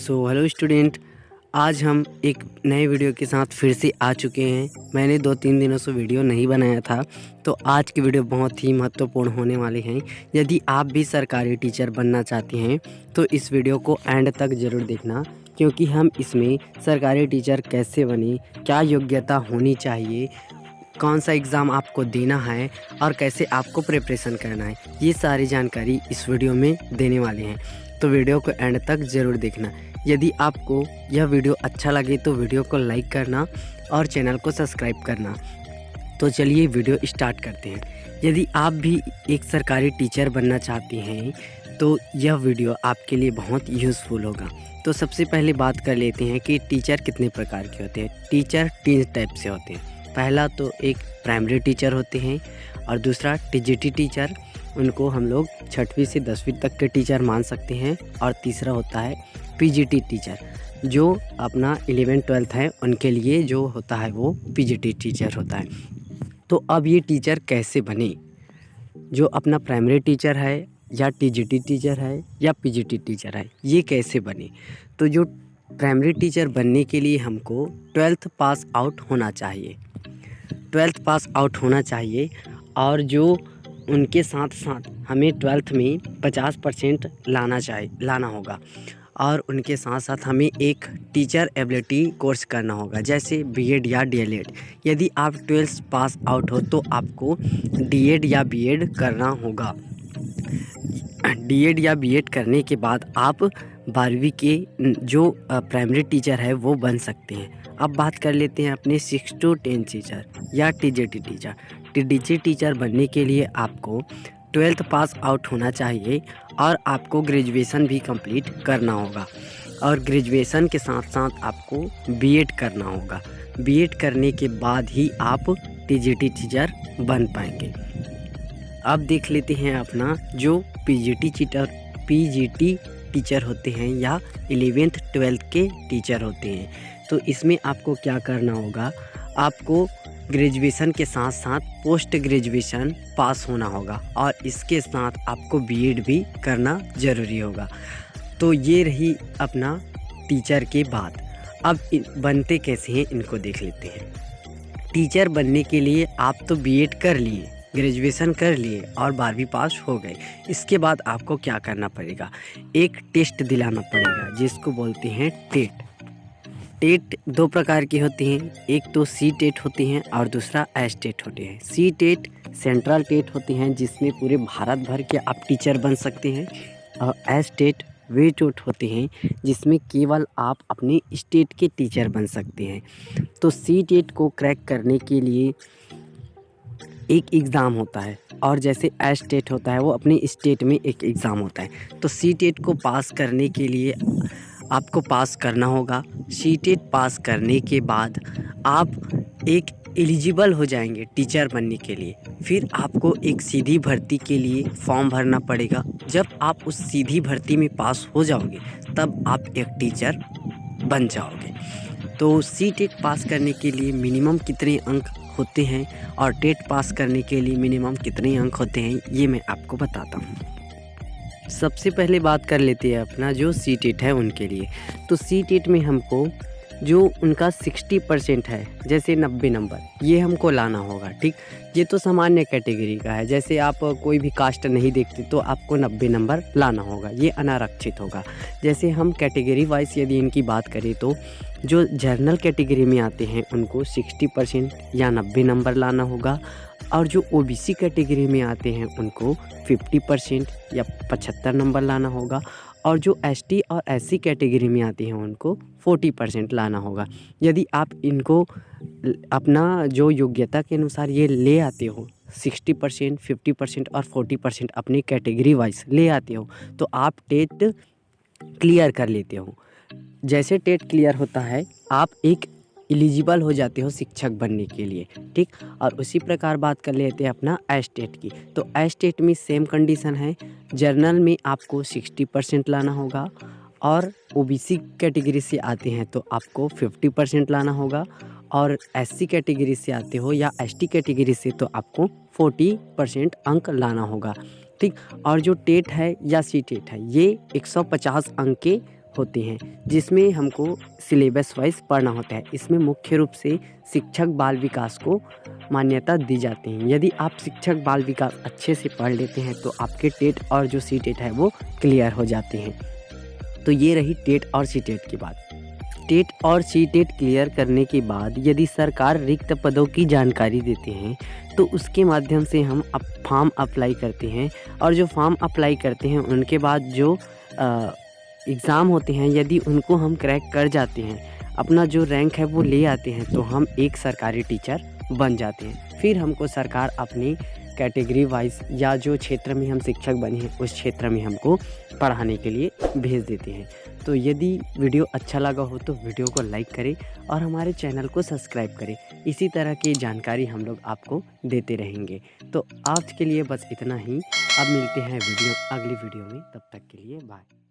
Hello student. आज हम एक नए वीडियो के साथ फिर से आ चुके हैं। मैंने 2-3 दिनों से वीडियो नहीं बनाया था, तो आज की वीडियो बहुत ही महत्वपूर्ण होने वाली है। यदि आप भी सरकारी टीचर बनना चाहते हैं तो इस वीडियो को एंड तक ज़रूर देखना, क्योंकि हम इसमें सरकारी टीचर कैसे बने, क्या योग्यता होनी चाहिए, कौन सा एग्ज़ाम आपको देना है और कैसे आपको प्रिपरेशन करना है, ये सारी जानकारी इस वीडियो में देने वाले हैं। तो वीडियो को एंड तक ज़रूर देखना। यदि आपको यह वीडियो अच्छा लगे तो वीडियो को लाइक करना और चैनल को सब्सक्राइब करना। तो चलिए वीडियो स्टार्ट करते हैं। यदि आप भी एक सरकारी टीचर बनना चाहते हैं तो यह वीडियो आपके लिए बहुत यूज़फुल होगा। तो सबसे पहले बात कर लेते हैं कि टीचर कितने प्रकार के होते हैं। टीचर 3 टाइप से होते हैं। पहला तो एक प्राइमरी टीचर होते हैं और दूसरा टीजीटी टीचर, उनको हम लोग 6वीं से 10वीं तक के टीचर मान सकते हैं। और तीसरा होता है पीजीटी टीचर, जो अपना 11th-12th है उनके लिए जो होता है वो पीजीटी टीचर होता है। तो अब ये टीचर कैसे बने, जो अपना प्राइमरी टीचर है या टीजीटी टीचर है या पीजीटी टीचर है, ये कैसे बने। तो जो प्राइमरी टीचर बनने के लिए हमको 12th पास आउट होना चाहिए। 12th पास आउट होना चाहिए और जो उनके साथ साथ हमें 12th में 50% लाना होगा। और उनके साथ साथ हमें एक टीचर एबिलिटी कोर्स करना होगा, जैसे बीएड या डीएलएड। यदि आप 12th पास आउट हो तो आपको डीएड या बीएड करना होगा। डीएड या बीएड करने के बाद आप 12वीं के जो प्राइमरी टीचर है वो बन सकते हैं। अब बात कर लेते हैं अपने 6 to 10 टीचर या टीजीटी टीचर। टीजीटी टीचर बनने के लिए आपको 12th पास आउट होना चाहिए और आपको ग्रेजुएशन भी कंप्लीट करना होगा। और ग्रेजुएशन के साथ साथ आपको बीएड करना होगा। बीएड करने के बाद ही आप टीजीटी टीचर बन पाएंगे। अब देख लेते हैं अपना जो पीजीटी टीचर होते हैं या 11th-12th के टीचर होते हैं। तो इसमें आपको क्या करना होगा, आपको ग्रेजुएशन के साथ साथ पोस्ट ग्रेजुएशन पास होना होगा और इसके साथ आपको बीएड भी करना ज़रूरी होगा। तो ये रही अपना टीचर के बाद। अब बनते कैसे हैं इनको देख लेते हैं। टीचर बनने के लिए आप तो बीएड कर लिए, ग्रेजुएशन कर लिए और 12वीं पास हो गए। इसके बाद आपको क्या करना पड़ेगा, एक टेस्ट दिलाना पड़ेगा जिसको बोलते हैं टेट। टेट 2 प्रकार की होती हैं, एक तो सी टेट होती हैं और दूसरा एस टेट होते हैं। सी टेट सेंट्रल टेट होती हैं जिसमें पूरे भारत भर के आप टीचर बन सकते हैं, और एस टेट वे टेट होते हैं जिसमें केवल आप अपने स्टेट के टीचर बन सकते हैं। तो सी टेट को क्रैक करने के लिए एक एग्ज़ाम होता है और जैसे एस टेट होता है वो अपने स्टेट में एक एग्ज़ाम होता है। तो सी टेट को पास करने के लिए आपको पास करना होगा। सी टेट पास करने के बाद आप एक एलिजिबल हो जाएंगे टीचर बनने के लिए। फिर आपको एक सीधी भर्ती के लिए फॉर्म भरना पड़ेगा। जब आप उस सीधी भर्ती में पास हो जाओगे तब आप एक टीचर बन जाओगे। तो सी टेट पास करने के लिए मिनिमम कितने अंक होते हैं और टेट पास करने के लिए मिनिमम कितने अंक होते हैं ये मैं आपको बताता हूँ। सबसे पहले बात कर लेते हैं अपना जो सी टेट है उनके लिए। तो सी टेट में हमको जो उनका 60% है, जैसे 90 नंबर, ये हमको लाना होगा। ठीक, ये तो सामान्य कैटेगरी का है। जैसे आप कोई भी कास्ट नहीं देखते तो आपको 90 नंबर लाना होगा, ये अनारक्षित होगा। जैसे हम कैटेगरी वाइज यदि इनकी बात करें तो जो जनरल कैटेगरी में आते हैं उनको 60% या 90 नंबर लाना होगा, और जो ओबीसी कैटेगरी में आते हैं उनको 50% या 75 नंबर लाना होगा, और जो एसटी और एससी कैटेगरी में आते हैं उनको 40% लाना होगा। यदि आप इनको अपना जो योग्यता के अनुसार ये ले आते हो, 60%, 50% और 40% अपनी कैटेगरी वाइज ले आते हो, तो आप टेट क्लियर कर लेते हो। जैसे टेट क्लियर होता है आप एक एलिजिबल हो जाते हो शिक्षक बनने के लिए। ठीक, और उसी प्रकार बात कर लेते हैं अपना एस टेट की। तो एस टेट में सेम कंडीशन है। जर्नल में आपको 60% लाना होगा, और ओबीसी कैटेगरी से आते हैं तो आपको 50% लाना होगा, और एससी कैटेगरी से आते हो या एसटी कैटेगरी से तो आपको 40% अंक लाना होगा। ठीक, और जो टेट है या सी टेट है ये 150 अंक के होते हैं जिसमें हमको सिलेबस वाइज पढ़ना होता है। इसमें मुख्य रूप से शिक्षक बाल विकास को मान्यता दी जाती है। यदि आप शिक्षक बाल विकास अच्छे से पढ़ लेते हैं तो आपके टेट और जो सी टेट है वो क्लियर हो जाते हैं। तो ये रही टेट और सी टेट की बात। टेट और सी टेट क्लियर करने के बाद यदि सरकार रिक्त पदों की जानकारी देते हैं तो उसके माध्यम से हम फॉर्म अप्लाई करते हैं, और जो फॉर्म अप्लाई करते हैं उनके बाद जो एग्ज़ाम होते हैं यदि उनको हम क्रैक कर जाते हैं, अपना जो रैंक है वो ले आते हैं, तो हम एक सरकारी टीचर बन जाते हैं। फिर हमको सरकार अपनी कैटेगरी वाइज या जो क्षेत्र में हम शिक्षक बने हैं उस क्षेत्र में हमको पढ़ाने के लिए भेज देते हैं। तो यदि वीडियो अच्छा लगा हो तो वीडियो को लाइक करें और हमारे चैनल को सब्सक्राइब करें। इसी तरह की जानकारी हम लोग आपको देते रहेंगे। तो आज के लिए बस इतना ही। अब मिलते हैं अगली वीडियो में, तब तक के लिए बाय।